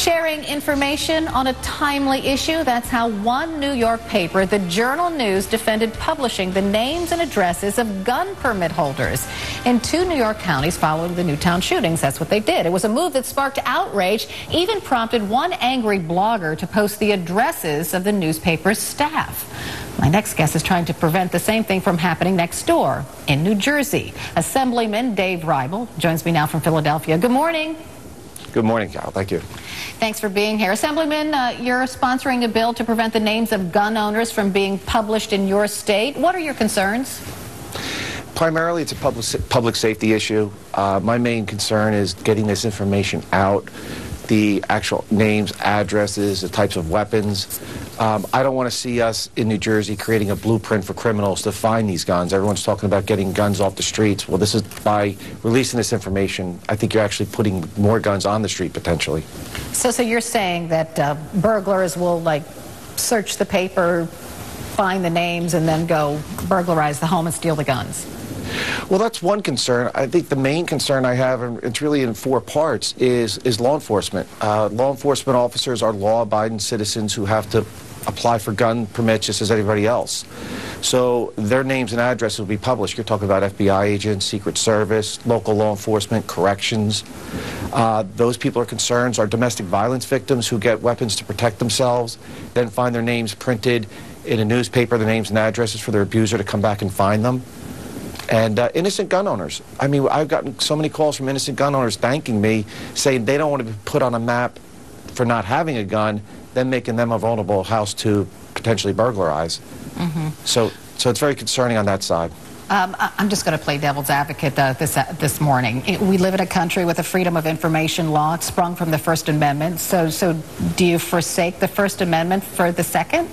Sharing information on a timely issue. That's how one New York paper, the Journal News, defended publishing the names and addresses of gun permit holders in 2 New York counties following the Newtown shootings. That's what they did. It was a move that sparked outrage, even prompted one angry blogger to post the addresses of the newspaper's staff. My next guest is trying to prevent the same thing from happening next door in New Jersey. Assemblyman Dave Rible joins me now from Philadelphia. Good morning. Good morning, Cal. Thank you. Thanks for being here. Assemblyman, you're sponsoring a bill to prevent the names of gun owners from being published in your state. What are your concerns? Primarily, it's a public safety issue. My main concern is getting this information out, the actual names, addresses, the types of weapons. I don't want to see us in New Jersey creating a blueprint for criminals to find these guns. Everyone's talking about getting guns off the streets. Well, this is by releasing this information, I think you're actually putting more guns on the street potentially. So you're saying that burglars will search the paper, find the names, and then go burglarize the home and steal the guns? Well, that's one concern. I think the main concern I have, and it's really in 4 parts, is law enforcement. Law enforcement officers are law-abiding citizens who have to apply for gun permits just as anybody else. So their names and addresses will be published. You're talking about FBI agents, Secret Service, local law enforcement, corrections. Those people are concerns. Our domestic violence victims who get weapons to protect themselves, then find their names printed in a newspaper, their names and addresses for their abuser to come back and find them. And innocent gun owners. I mean, I've gotten so many calls from innocent gun owners thanking me, saying they don't want to be put on a map for not having a gun, then making them a vulnerable house to potentially burglarize. So it's very concerning on that side. I'm just going to play devil's advocate this morning. We live in a country with a freedom of information law. It's sprung from the First Amendment. So do you forsake the First Amendment for the Second?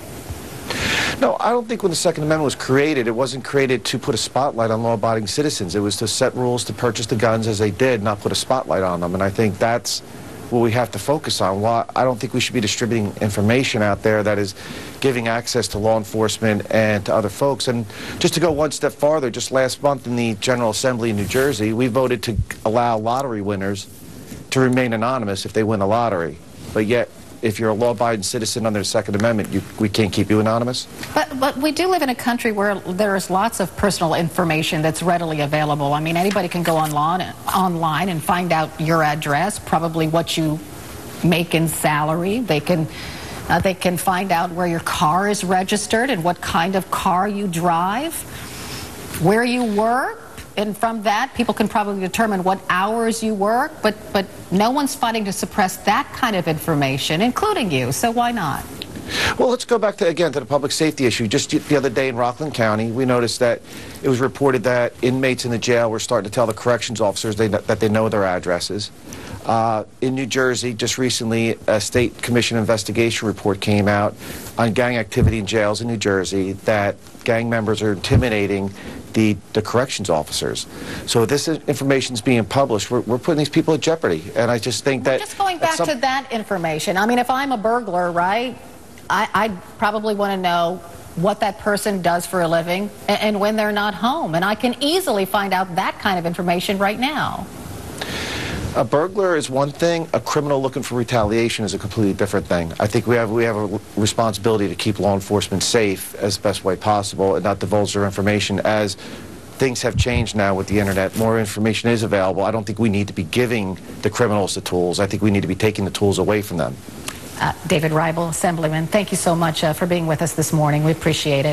No, I don't think when the Second Amendment was created, it wasn't created to put a spotlight on law-abiding citizens. It was to set rules to purchase the guns as they did, not put a spotlight on them. And I think that's what we have to focus on. Well, I don't think we should be distributing information out there that is giving access to law enforcement and to other folks. And just to go one step farther, just last month in the General Assembly in New Jersey, we voted to allow lottery winners to remain anonymous if they win the lottery. But yet, if you're a law-abiding citizen under the Second Amendment, we can't keep you anonymous? But we do live in a country where there's lots of personal information that's readily available. I mean, anybody can go online and find out your address, probably what you make in salary. They can find out where your car is registered and what kind of car you drive, where you work. And from that, people can probably determine what hours you work, but no one's fighting to suppress that kind of information, including you, so why not? Well, let's go back to the public safety issue. Just the other day in Rockland County, we noticed that it was reported that inmates in the jail were starting to tell the corrections officers that they know their addresses. In New Jersey, just recently, a state commission investigation report came out on gang activity in jails in New Jersey, that gang members are intimidating the corrections officers. So this information is being published. We're putting these people at jeopardy. And I just think that... Just going back to that information, I mean, if I'm a burglar, right, I'd probably want to know what that person does for a living and when they're not home. And I can easily find out that kind of information right now. A burglar is one thing. A criminal looking for retaliation is a completely different thing. I think we have a responsibility to keep law enforcement safe as the best way possible and not divulge their information. As things have changed now with the internet, more information is available. I don't think we need to be giving the criminals the tools. I think we need to be taking the tools away from them. David Rible, Assemblyman, thank you so much for being with us this morning. We appreciate it.